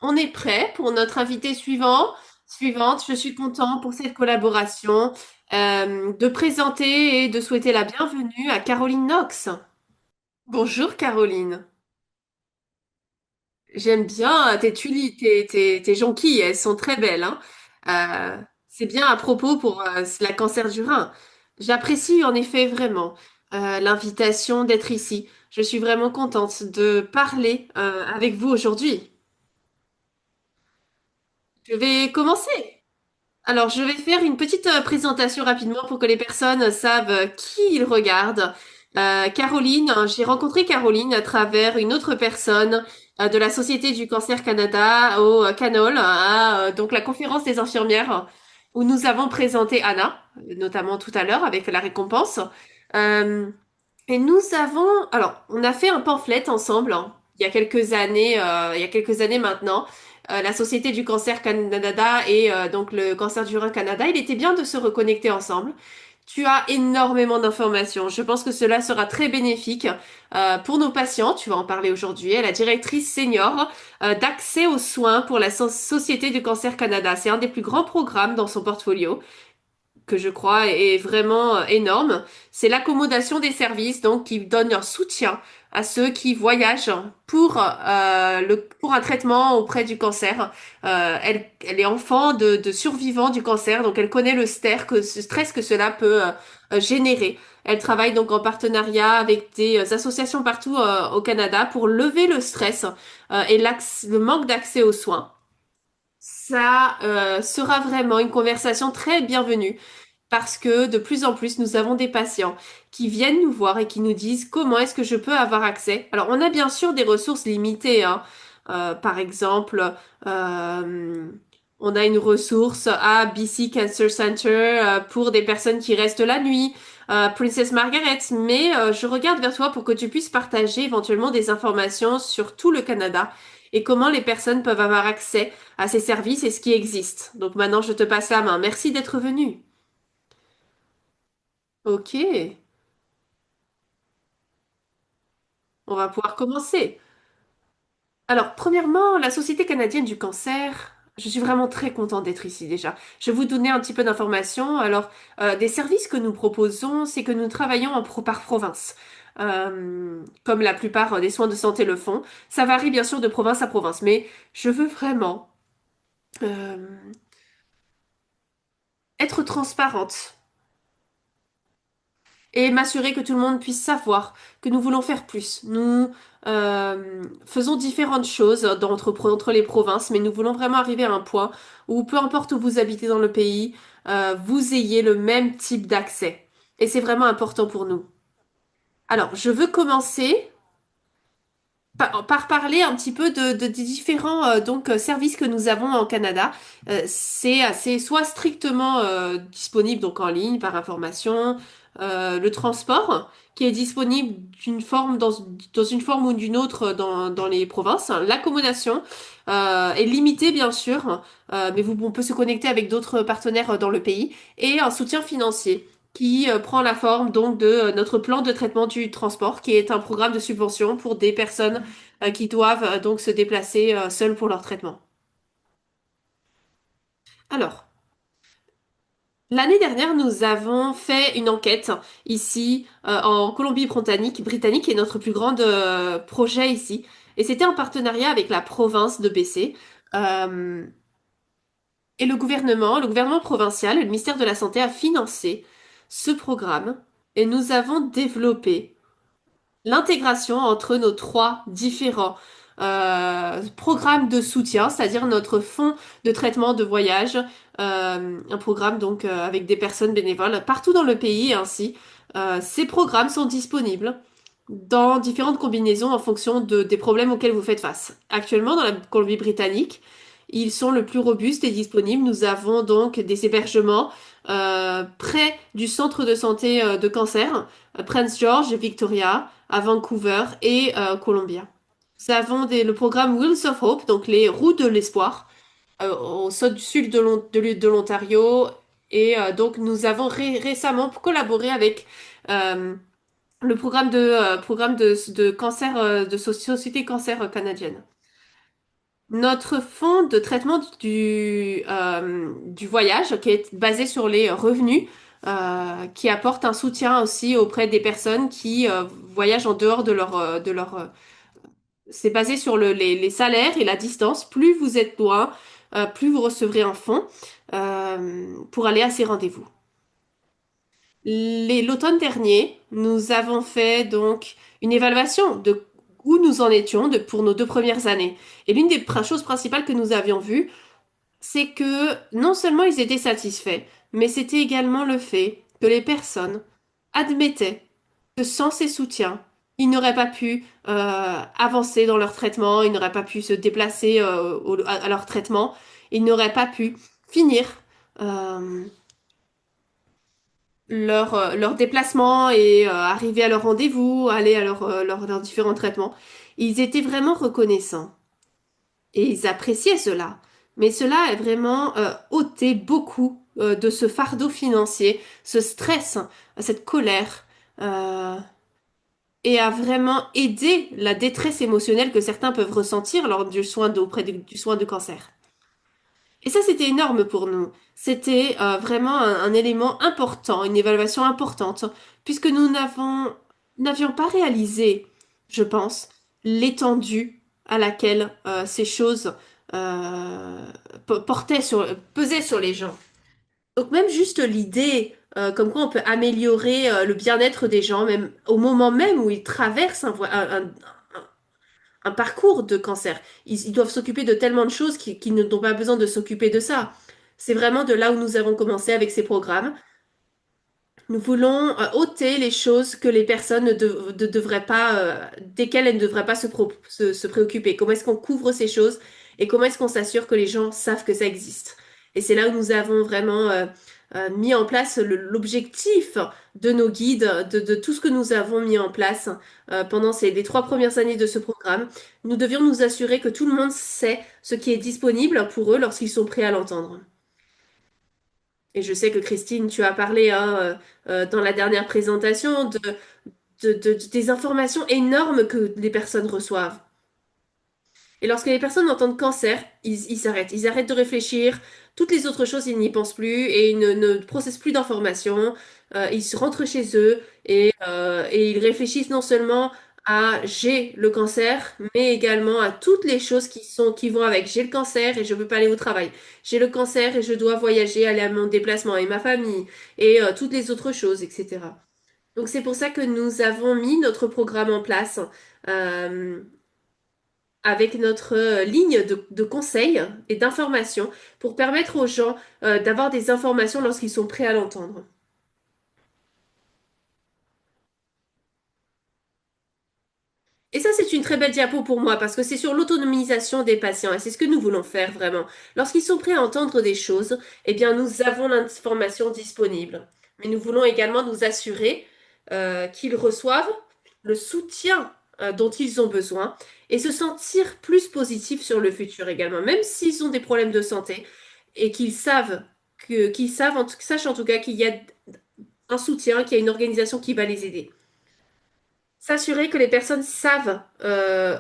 On est prêt pour notre invité suivante. Je suis content pour cette collaboration, de présenter et de souhaiter la bienvenue à Caroline Knox. Bonjour Caroline. J'aime bien tes jonquilles, elles sont très belles, hein. C'est bien à propos pour la cancer du rein. J'apprécie en effet vraiment l'invitation d'être ici. Je suis vraiment contente de parler avec vous aujourd'hui. Je vais commencer. Alors, je vais faire une petite présentation rapidement pour que les personnes savent qui ils regardent. Caroline, j'ai rencontré Caroline à travers une autre personne de la Société du Cancer Canada au Canol, à donc la conférence des infirmières, où nous avons présenté Anna, notamment tout à l'heure avec la récompense. Euh, et nous avons, alors, on a fait un pamphlet ensemble, hein, il y a quelques années maintenant, la Société du Cancer Canada et donc le Cancer du Rein Canada. Il était bien de se reconnecter ensemble. Tu as énormément d'informations. Je pense que cela sera très bénéfique pour nos patients. Tu vas en parler aujourd'hui. Elle est la directrice senior d'accès aux soins pour la Société du Cancer Canada. C'est un des plus grands programmes dans son portfolio que je crois est vraiment énorme. C'est l'accommodation des services, donc qui donne leur soutien à ceux qui voyagent pour un traitement auprès du cancer. Elle est enfant de survivants du cancer, donc elle connaît ce stress que cela peut générer. Elle travaille donc en partenariat avec des associations partout au Canada pour lever le stress et le manque d'accès aux soins. Ça sera vraiment une conversation très bienvenue parce que de plus en plus, nous avons des patients qui viennent nous voir et qui nous disent comment est-ce que je peux avoir accès. Alors, on a bien sûr des ressources limitées, hein. Par exemple, euh, on a une ressource à BC Cancer Center pour des personnes qui restent la nuit, Princess Margaret, mais je regarde vers toi pour que tu puisses partager éventuellement des informations sur tout le Canada et comment les personnes peuvent avoir accès à ces services et ce qui existe. Donc maintenant, je te passe la main. Merci d'être venu. Ok, on va pouvoir commencer. Alors, premièrement, la Société canadienne du cancer, je suis vraiment très contente d'être ici déjà. Je vais vous donner un petit peu d'informations. Alors, des services que nous proposons, c'est que nous travaillons par province. Comme la plupart des soins de santé le font. Ça varie bien sûr de province à province, mais je veux vraiment euh, être transparente et m'assurer que tout le monde puisse savoir que nous voulons faire plus. Nous faisons différentes choses entre les provinces, mais nous voulons vraiment arriver à un point où, peu importe où vous habitez dans le pays, vous ayez le même type d'accès. Et c'est vraiment important pour nous. Alors, je veux commencer par parler un petit peu des différents services que nous avons en Canada. C'est soit strictement disponible donc en ligne par information, le transport qui est disponible dans une forme ou d'une autre dans les provinces. L'accommodation est limitée bien sûr, mais on peut se connecter avec d'autres partenaires dans le pays et un soutien financier qui prend la forme donc de notre plan de traitement du transport, qui est un programme de subvention pour des personnes qui doivent donc se déplacer seules pour leur traitement. Alors, l'année dernière, nous avons fait une enquête ici en Colombie-Britannique, qui est notre plus grand projet ici, et c'était en partenariat avec la province de BC. Euh, et le gouvernement provincial, le ministère de la Santé a financé ce programme et nous avons développé l'intégration entre nos trois différents programmes de soutien, c'est-à-dire notre fonds de traitement de voyage, un programme donc avec des personnes bénévoles partout dans le pays ainsi. Ces programmes sont disponibles dans différentes combinaisons en fonction des problèmes auxquels vous faites face. Actuellement, dans la Colombie-Britannique, ils sont le plus robustes et disponibles. Nous avons donc des hébergements près du centre de santé de cancer, Prince George et Victoria, à Vancouver et Columbia. Nous avons le programme Wheels of Hope, donc les roues de l'espoir, sud de l'Ontario. Et donc nous avons récemment collaboré avec euh, le programme de cancer de Société Cancer canadienne. Notre fonds de traitement du voyage, qui est basé sur les revenus, qui apporte un soutien aussi auprès des personnes qui voyagent en dehors de leur. C'est basé sur les salaires et la distance. Plus vous êtes loin, plus vous recevrez un fonds pour aller à ces rendez-vous. L'automne dernier, nous avons fait donc une évaluation de où nous en étions pour nos 2 premières années. Et l'une des choses principales que nous avions vues, c'est que non seulement ils étaient satisfaits, mais c'était également le fait que les personnes admettaient que sans ces soutiens, ils n'auraient pas pu avancer dans leur traitement, ils n'auraient pas pu se déplacer à leur traitement, ils n'auraient pas pu finir euh, leur déplacement et arriver à leur rendez-vous, aller à leurs différents traitements. Ils étaient vraiment reconnaissants et ils appréciaient cela. Mais cela a vraiment ôté beaucoup de ce fardeau financier, ce stress, cette colère, euh, et a vraiment aidé la détresse émotionnelle que certains peuvent ressentir lors du soin auprès du soin de cancer. Et ça, c'était énorme pour nous. C'était vraiment un élément important, une évaluation importante, puisque n'avions pas réalisé, je pense, l'étendue à laquelle ces choses euh, pesaient sur les gens. Donc même juste l'idée, comme quoi on peut améliorer le bien-être des gens, même au moment même où ils traversent un parcours de cancer. Ils doivent s'occuper de tellement de choses qu'ils n'ont pas besoin de s'occuper de ça. C'est vraiment de là où nous avons commencé avec ces programmes. Nous voulons ôter les choses que les personnes ne devraient pas, desquelles elles ne devraient pas se préoccuper. Comment est-ce qu'on couvre ces choses et comment est-ce qu'on s'assure que les gens savent que ça existe. Et c'est là où nous avons vraiment mis en place l'objectif de nos guides, de tout ce que nous avons mis en place pendant les 3 premières années de ce programme. Nous devions nous assurer que tout le monde sait ce qui est disponible pour eux lorsqu'ils sont prêts à l'entendre. Et je sais que Christine, tu as parlé hein, dans la dernière présentation des informations énormes que les personnes reçoivent. Et lorsque les personnes entendent cancer, ils s'arrêtent. Ils arrêtent de réfléchir. Toutes les autres choses, ils n'y pensent plus et ils ne processent plus d'informations. Ils se rentrent chez eux et ils réfléchissent non seulement à j'ai le cancer, mais également à toutes les choses qui vont avec. J'ai le cancer et je ne peux pas aller au travail. J'ai le cancer et je dois voyager, aller à mon déplacement et ma famille et toutes les autres choses, etc. Donc c'est pour ça que nous avons mis notre programme en place. Euh, avec notre ligne de conseils et d'informations pour permettre aux gens d'avoir des informations lorsqu'ils sont prêts à l'entendre. Et ça, c'est une très belle diapo pour moi parce que c'est sur l'autonomisation des patients et c'est ce que nous voulons faire vraiment. Lorsqu'ils sont prêts à entendre des choses, eh bien, nous avons l'information disponible. Mais nous voulons également nous assurer qu'ils reçoivent le soutien dont ils ont besoin et se sentir plus positifs sur le futur également, même s'ils ont des problèmes de santé et qu'ils sachent en tout cas qu'il y a un soutien, qu'il y a une organisation qui va les aider. S'assurer que les personnes savent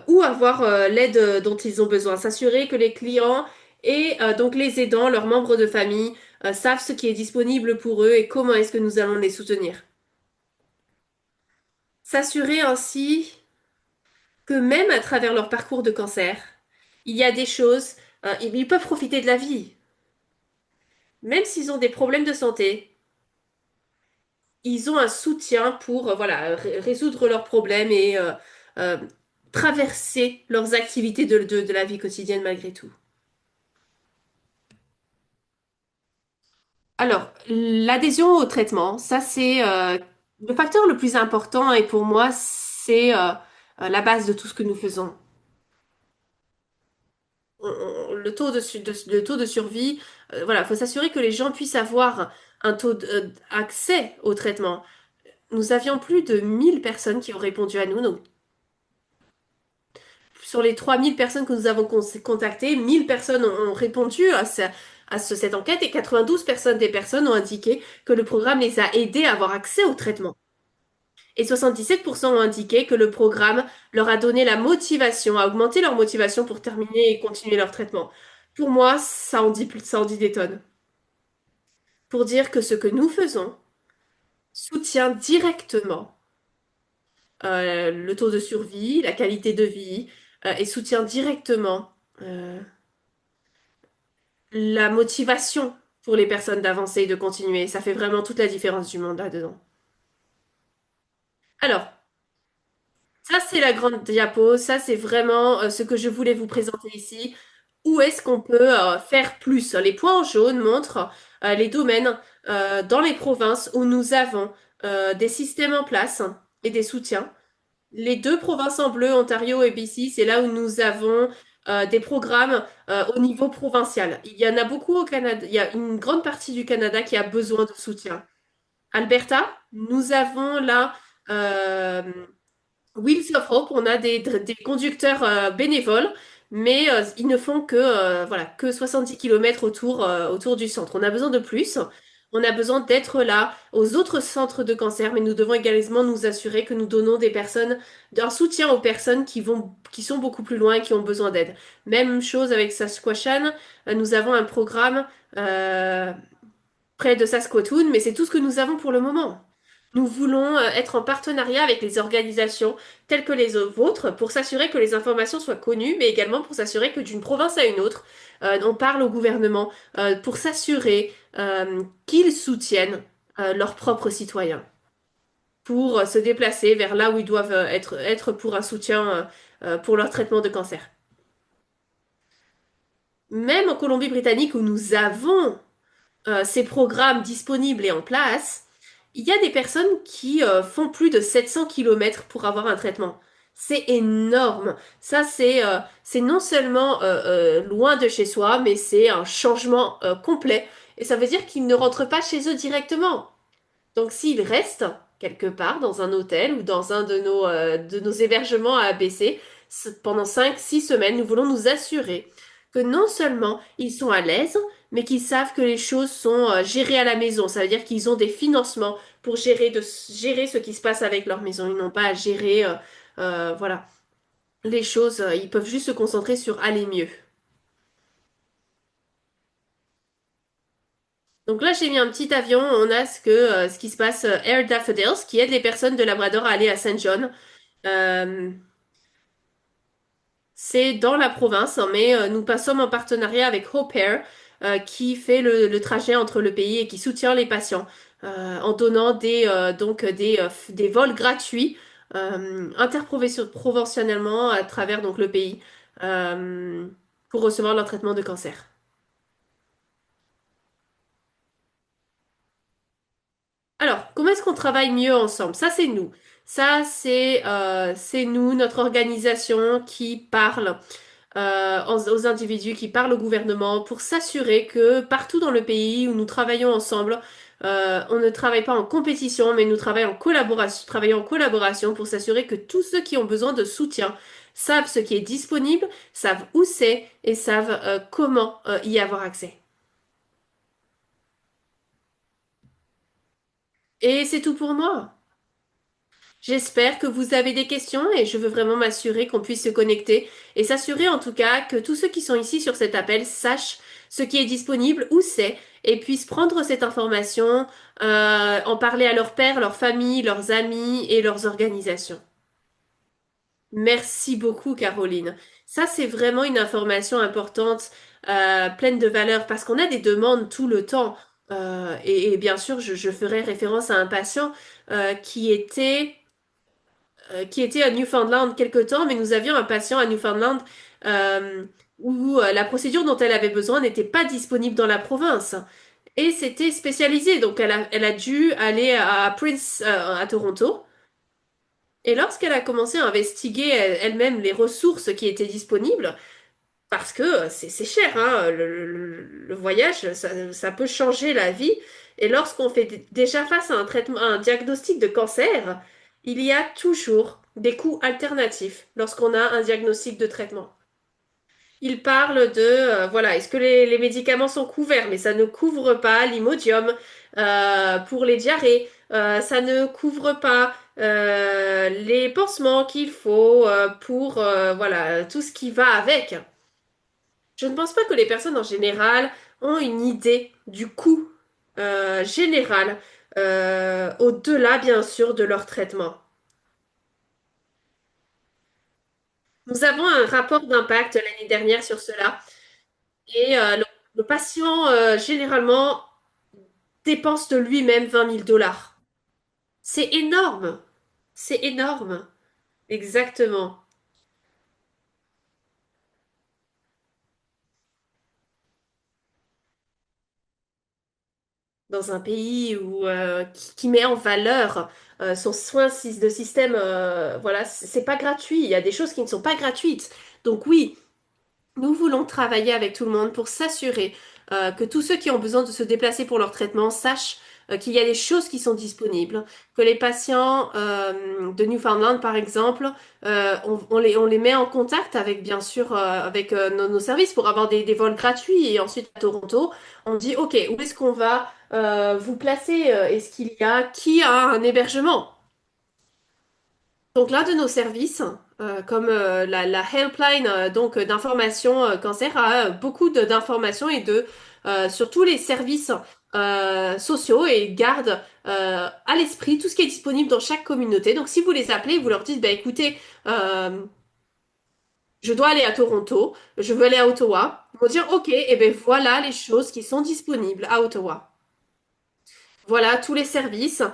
où avoir l'aide dont ils ont besoin. S'assurer que les clients et donc les aidants, leurs membres de famille, savent ce qui est disponible pour eux et comment est-ce que nous allons les soutenir. S'assurer ainsi que même à travers leur parcours de cancer, il y a des choses, ils peuvent profiter de la vie. Même s'ils ont des problèmes de santé, ils ont un soutien pour voilà, résoudre leurs problèmes et euh, traverser leurs activités de la vie quotidienne malgré tout. Alors, l'adhésion au traitement, ça c'est le facteur le plus important et pour moi c'est la base de tout ce que nous faisons. Le taux de survie, voilà, il faut s'assurer que les gens puissent avoir un accès au traitement. Nous avions plus de 1000 personnes qui ont répondu à nous, donc sur les 3000 personnes que nous avons contactées, 1000 personnes ont répondu cette enquête et 92 personnes des personnes ont indiqué que le programme les a aidés à avoir accès au traitement. Et 77% ont indiqué que le programme leur a donné la motivation, a augmenté leur motivation pour terminer et continuer leur traitement. Pour moi, ça en dit des tonnes. Pour dire que ce que nous faisons soutient directement le taux de survie, la qualité de vie, et soutient directement euh, la motivation pour les personnes d'avancer et de continuer. Ça fait vraiment toute la différence du monde là-dedans. Alors, ça c'est la grande diapo, ça c'est vraiment ce que je voulais vous présenter ici. Où est-ce qu'on peut faire plus? Les points en jaune montrent les domaines dans les provinces où nous avons des systèmes en place et des soutiens. Les deux provinces en bleu, Ontario et BC, c'est là où nous avons des programmes au niveau provincial. Il y en a beaucoup au Canada. Il y a une grande partie du Canada qui a besoin de soutien. Alberta, nous avons là euh, Wheels of Hope. On a des conducteurs bénévoles, mais ils ne font que, voilà, que 70 km autour du centre. On a besoin de plus. On a besoin d'être là aux autres centres de cancer, mais nous devons également nous assurer que nous donnons un soutien aux personnes qui sont beaucoup plus loin et qui ont besoin d'aide. Même chose avec Saskatchewan. Nous avons un programme euh, près de Saskatoon, mais c'est tout ce que nous avons pour le moment. Nous voulons être en partenariat avec les organisations telles que les vôtres pour s'assurer que les informations soient connues, mais également pour s'assurer que d'une province à une autre, on parle au gouvernement pour s'assurer qu'ils soutiennent leurs propres citoyens pour se déplacer vers là où ils doivent être pour un soutien pour leur traitement de cancer. Même en Colombie-Britannique où nous avons ces programmes disponibles et en place, il y a des personnes qui font plus de 700 kilomètres pour avoir un traitement. C'est énorme. Ça, c'est non seulement loin de chez soi, mais c'est un changement complet. Et ça veut dire qu'ils ne rentrent pas chez eux directement. Donc s'ils restent quelque part dans un hôtel ou dans un de nos hébergements à ABC pendant 5, 6 semaines, nous voulons nous assurer que non seulement ils sont à l'aise, mais qu'ils savent que les choses sont gérées à la maison. Ça veut dire qu'ils ont des financements pour gérer ce qui se passe avec leur maison. Ils n'ont pas à gérer voilà, les choses. Ils peuvent juste se concentrer sur aller mieux. Donc là, j'ai mis un petit avion. On a ce qui se passe Air Daffodils, qui aide les personnes de Labrador à aller à Saint John. Euh, c'est dans la province, hein, mais nous passons en partenariat avec Hope Air, qui fait le trajet entre le pays et qui soutient les patients en donnant des vols gratuits interproventionnellement à travers donc le pays euh, pour recevoir leur traitement de cancer. Alors, comment est-ce qu'on travaille mieux ensemble? Ça, c'est nous. Ça, c'est nous, notre organisation qui parle aux individus, qui parlent au gouvernement pour s'assurer que partout dans le pays où nous travaillons ensemble, on ne travaille pas en compétition, mais nous travaillons en collaboration pour s'assurer que tous ceux qui ont besoin de soutien savent ce qui est disponible, savent où c'est et savent comment y avoir accès. Et c'est tout pour moi. J'espère que vous avez des questions et je veux vraiment m'assurer qu'on puisse se connecter et s'assurer en tout cas que tous ceux qui sont ici sur cet appel sachent ce qui est disponible, où c'est, et puissent prendre cette information, en parler à leur père, leur famille, leurs amis et leurs organisations. Merci beaucoup, Caroline. Ça, c'est vraiment une information importante, pleine de valeur, parce qu'on a des demandes tout le temps. Et bien sûr, je ferai référence à un patient qui était à Newfoundland quelque temps, mais nous avions un patient à Newfoundland euh, où la procédure dont elle avait besoin n'était pas disponible dans la province. Et c'était spécialisé, donc elle a dû aller à Prince, à Toronto. Et lorsqu'elle a commencé à investiguer elle-même les ressources qui étaient disponibles, parce que c'est cher, hein, le voyage, ça peut changer la vie. Et lorsqu'on fait déjà face à un traitement, à un diagnostic de cancer, il y a toujours des coûts alternatifs lorsqu'on a un diagnostic de traitement. Il parle de, voilà, est-ce que les médicaments sont couverts, mais ça ne couvre pas l'imodium pour les diarrhées, ça ne couvre pas les pansements qu'il faut pour voilà tout ce qui va avec. Je ne pense pas que les personnes en général ont une idée du coût général au-delà bien sûr de leur traitement. Nous avons un rapport d'impact l'année dernière sur cela et le patient généralement dépense de lui-même 20 000 $. C'est énorme. C'est énorme. Exactement. Dans un pays qui met en valeur son soin de système, voilà, c'est pas gratuit. Il y a des choses qui ne sont pas gratuites. Donc oui, nous voulons travailler avec tout le monde pour s'assurer que tous ceux qui ont besoin de se déplacer pour leur traitement sachent qu'il y a des choses qui sont disponibles, que les patients de Newfoundland, par exemple, on les met en contact avec, bien sûr, avec nos services pour avoir des vols gratuits. Et ensuite, à Toronto, on dit, OK, où est-ce qu'on va vous placer? Est-ce qu'il y a qui a un hébergement? Donc l'un de nos services, comme la helpline donc d'information cancer, a beaucoup d'informations et de sur tous les services sociaux et garde à l'esprit tout ce qui est disponible dans chaque communauté. Donc si vous les appelez, vous leur dites, bah écoutez, je dois aller à Toronto, je veux aller à Ottawa. Ils vont dire, ok, et ben voilà les choses qui sont disponibles à Ottawa. Voilà, tous les services,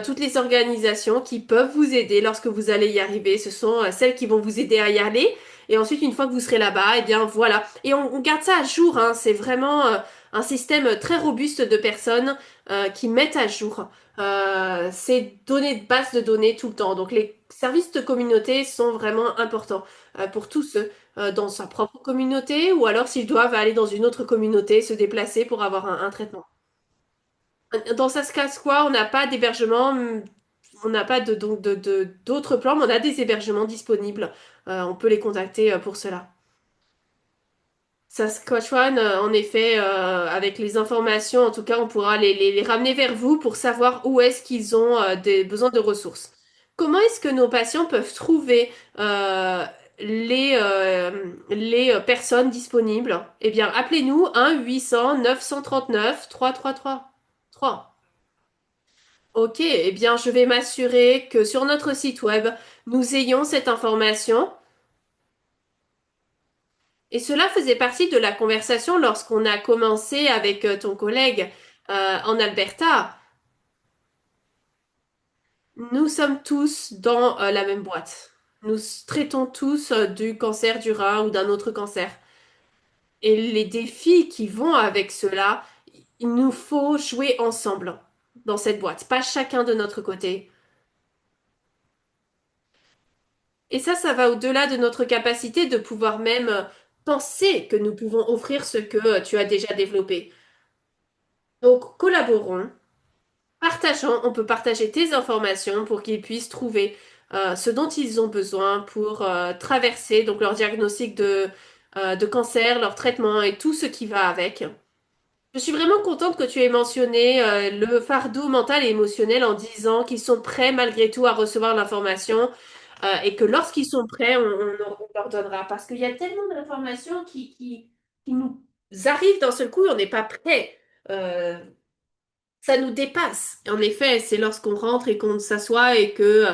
toutes les organisations qui peuvent vous aider lorsque vous allez y arriver. Ce sont celles qui vont vous aider à y aller. Et ensuite, une fois que vous serez là-bas, eh bien voilà. Et on garde ça à jour, hein. C'est vraiment un système très robuste de personnes qui mettent à jour ces données de base de données tout le temps. Donc les services de communauté sont vraiment importants pour tous ceux dans sa propre communauté ou alors s'ils doivent aller dans une autre communauté, se déplacer pour avoir un traitement. Dans Saskatchewan, on n'a pas d'hébergement, on n'a pas d'autres plans, mais on a des hébergements disponibles. On peut les contacter pour cela. Saskatchewan, en effet, avec les informations, en tout cas, on pourra les ramener vers vous pour savoir où est-ce qu'ils ont des besoins de ressources. Comment est-ce que nos patients peuvent trouver les personnes disponibles? Eh bien, appelez-nous 1-800-939-3333. Ok, eh bien, je vais m'assurer que sur notre site web, nous ayons cette information. Et cela faisait partie de la conversation lorsqu'on a commencé avec ton collègue en Alberta. Nous sommes tous dans la même boîte. Nous traitons tous du cancer du rein ou d'un autre cancer. Et les défis qui vont avec cela, il nous faut jouer ensemble dans cette boîte, pas chacun de notre côté. Et ça va au-delà de notre capacité de pouvoir même penser que nous pouvons offrir ce que tu as déjà développé. Donc, collaborons, partageons, on peut partager tes informations pour qu'ils puissent trouver ce dont ils ont besoin pour traverser donc leur diagnostic de cancer, leur traitement et tout ce qui va avec. Je suis vraiment contente que tu aies mentionné le fardeau mental et émotionnel en disant qu'ils sont prêts malgré tout à recevoir l'information et que lorsqu'ils sont prêts, on leur donnera. Parce qu'il y a tellement d'informations qui nous arrivent d'un seul coup et on n'est pas prêt. Ça nous dépasse. En effet, c'est lorsqu'on rentre et qu'on s'assoit et que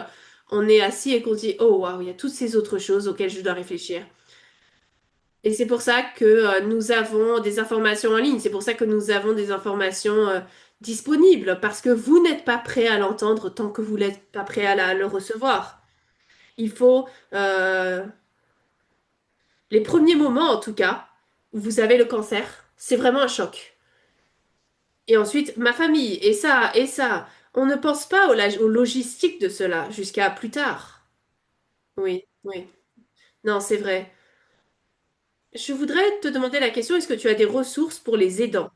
on est assis et qu'on dit, oh waouh, il y a toutes ces autres choses auxquelles je dois réfléchir. Et c'est pour ça que nous avons des informations en ligne, c'est pour ça que nous avons des informations disponibles, parce que vous n'êtes pas prêt à l'entendre tant que vous n'êtes pas prêt à le recevoir. Il faut, les premiers moments en tout cas, où vous avez le cancer, c'est vraiment un choc. Et ensuite, ma famille, et ça, et ça. On ne pense pas aux logistiques de cela jusqu'à plus tard. Oui, oui. Non, c'est vrai. Je voudrais te demander la question, est-ce que tu as des ressources pour les aidants?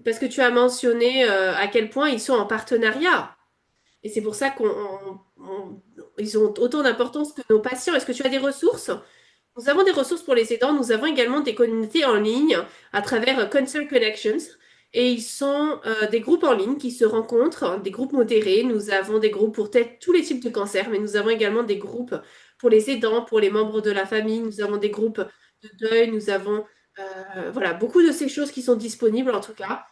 Parce que tu as mentionné à quel point ils sont en partenariat. Et c'est pour ça ils ont autant d'importance que nos patients. Est-ce que tu as des ressources? Nous avons des ressources pour les aidants. Nous avons également des communautés en ligne à travers Concern Connections. Et ils sont des groupes en ligne qui se rencontrent, hein, des groupes modérés. Nous avons des groupes pour peut-être tous les types de cancers, mais nous avons également des groupes pour les aidants, pour les membres de la famille. Nous avons des groupes de deuil. Nous avons voilà, beaucoup de ces choses qui sont disponibles en tout cas.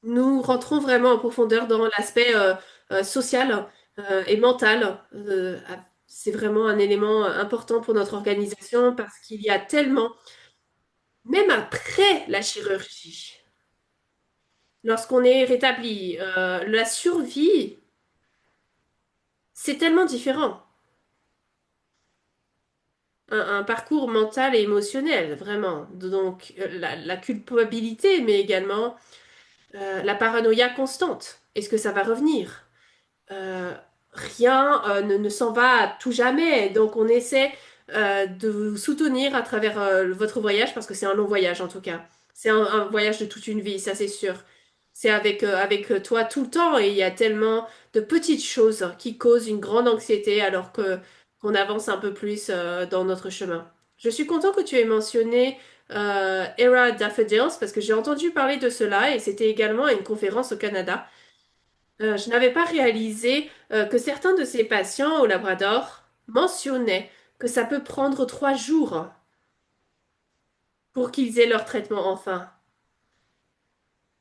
Nous rentrons vraiment en profondeur dans l'aspect social et mental. C'est vraiment un élément important pour notre organisation parce qu'il y a tellement, même après la chirurgie, lorsqu'on est rétabli, la survie, c'est tellement différent. Un parcours mental et émotionnel, vraiment. Donc, la culpabilité, mais également la paranoïa constante. Est-ce que ça va revenir? euh, Rien ne s'en va à tout jamais. Donc on essaie de vous soutenir à travers votre voyage, parce que c'est un long voyage en tout cas. C'est un voyage de toute une vie, ça c'est sûr. C'est avec toi tout le temps et il y a tellement de petites choses qui causent une grande anxiété alors que qu'on avance un peu plus dans notre chemin. Je suis content que tu aies mentionné Era Daffodils parce que j'ai entendu parler de cela et c'était également à une conférence au Canada. Je n'avais pas réalisé que certains de ces patients au Labrador mentionnaient que ça peut prendre 3 jours pour qu'ils aient leur traitement enfin.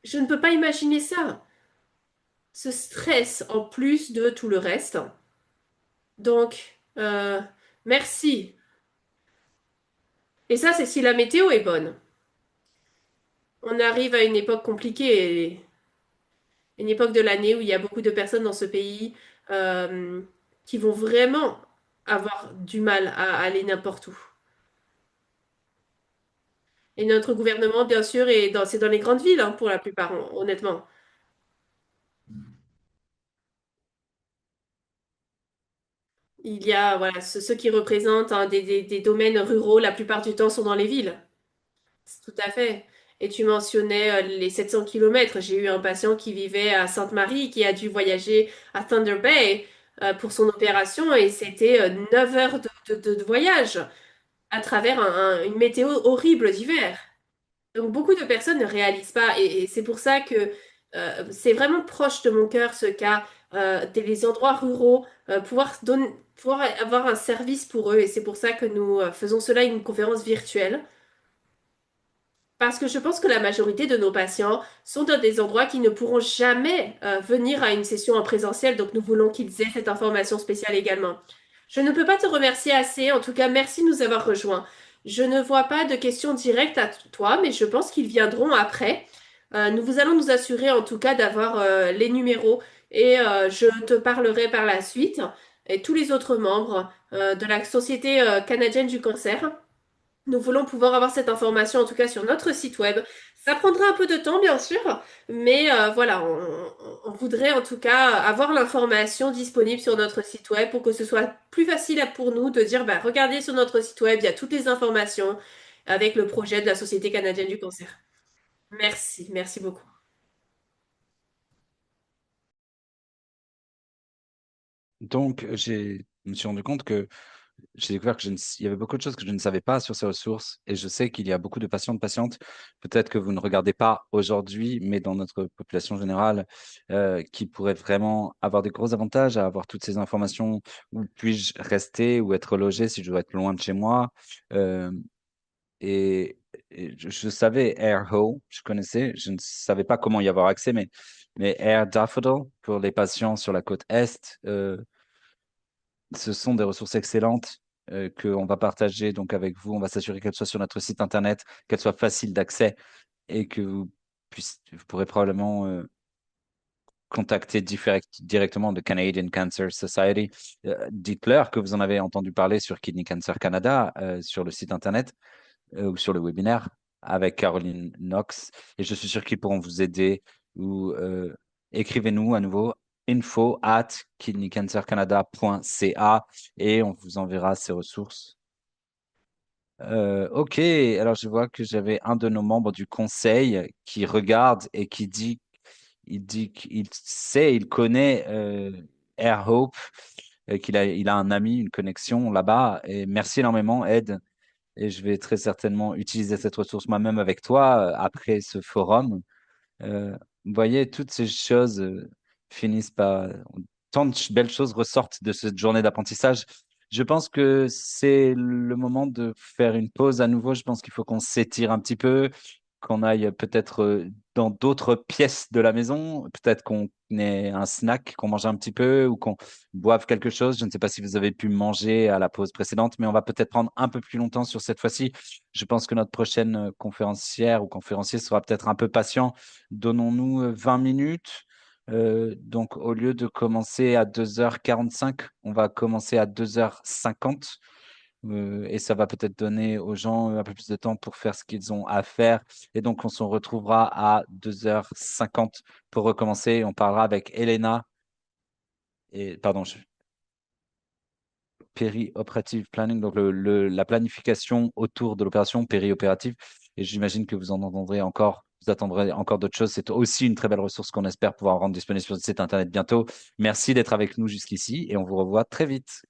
Je ne peux pas imaginer ça. Ce stress en plus de tout le reste. Donc, merci. Et ça, c'est si la météo est bonne. On arrive à une époque compliquée, une époque de l'année où il y a beaucoup de personnes dans ce pays euh, qui vont vraiment avoir du mal à aller n'importe où. Et notre gouvernement, bien sûr, c'est dans les grandes villes, hein, pour la plupart, honnêtement. Il y a, voilà, ceux qui représentent hein, des domaines ruraux, la plupart du temps, sont dans les villes. Tout à fait. Et tu mentionnais les 700 kilomètres. J'ai eu un patient qui vivait à Sainte-Marie, qui a dû voyager à Thunder Bay pour son opération, et c'était 9 heures de voyage à travers une météo horrible d'hiver. Donc beaucoup de personnes ne réalisent pas, et c'est pour ça que c'est vraiment proche de mon cœur ce cas des endroits ruraux, pouvoir avoir un service pour eux, et c'est pour ça que nous faisons cela une conférence virtuelle. Parce que je pense que la majorité de nos patients sont dans des endroits qui ne pourront jamais venir à une session en présentiel, donc nous voulons qu'ils aient cette information spéciale également. Je ne peux pas te remercier assez, en tout cas merci de nous avoir rejoints. Je ne vois pas de questions directes à toi, mais je pense qu'ils viendront après. Nous vous allons nous assurer en tout cas d'avoir les numéros et je te parlerai par la suite et tous les autres membres de la Société canadienne du cancer. Nous voulons pouvoir avoir cette information, en tout cas sur notre site web. Ça prendra un peu de temps, bien sûr, mais voilà, on voudrait en tout cas avoir l'information disponible sur notre site web pour que ce soit plus facile pour nous de dire, bah, regardez sur notre site web, il y a toutes les informations avec le projet de la Société canadienne du cancer. Merci, merci beaucoup. Donc, je me suis rendu compte que j'ai découvert que il y avait beaucoup de choses que je ne savais pas sur ces ressources et je sais qu'il y a beaucoup de patients, de patientes, peut-être que vous ne regardez pas aujourd'hui, mais dans notre population générale, qui pourraient vraiment avoir des gros avantages à avoir toutes ces informations. Où puis-je rester ou être logé si je dois être loin de chez moi? Euh, et je savais AirHo, je connaissais, je ne savais pas comment y avoir accès, mais Air Daffodil pour les patients sur la côte Est. Ce sont des ressources excellentes qu'on va partager donc avec vous. On va s'assurer qu'elles soient sur notre site internet, qu'elles soient faciles d'accès et que vous pourrez probablement contacter directement le Canadian Cancer Society. Dites-leur que vous en avez entendu parler sur Kidney Cancer Canada, sur le site internet ou sur le webinaire avec Caroline Knox. Et je suis sûr qu'ils pourront vous aider ou écrivez-nous à nouveau info@kidneycancercanada.ca et on vous enverra ces ressources. Ok, alors je vois que j'avais un de nos membres du conseil qui regarde et il dit qu'il sait, il connaît Air Hope, il a un ami, une connexion là-bas. Et merci énormément, Ed. Et je vais très certainement utiliser cette ressource moi-même avec toi après ce forum. Vous voyez, toutes ces choses finissent par... Tant de belles choses ressortent de cette journée d'apprentissage. Je pense que c'est le moment de faire une pause à nouveau. Je pense qu'il faut qu'on s'étire un petit peu, qu'on aille peut-être dans d'autres pièces de la maison, peut-être qu'on ait un snack, qu'on mange un petit peu ou qu'on boive quelque chose. Je ne sais pas si vous avez pu manger à la pause précédente, mais on va peut-être prendre un peu plus longtemps sur cette fois-ci. Je pense que notre prochaine conférencière ou conférencier sera peut-être un peu patient. Donnons-nous 20 minutes. Donc, au lieu de commencer à 2h45, on va commencer à 2h50. Et ça va peut-être donner aux gens un peu plus de temps pour faire ce qu'ils ont à faire. Et donc, on se retrouvera à 2h50 pour recommencer. On parlera avec Elena et, pardon, péri-operative planning, donc la planification autour de l'opération péri-opérative. Et j'imagine que vous en entendrez encore, vous attendrez encore d'autres choses. C'est aussi une très belle ressource qu'on espère pouvoir rendre disponible sur le site internet bientôt. Merci d'être avec nous jusqu'ici et on vous revoit très vite.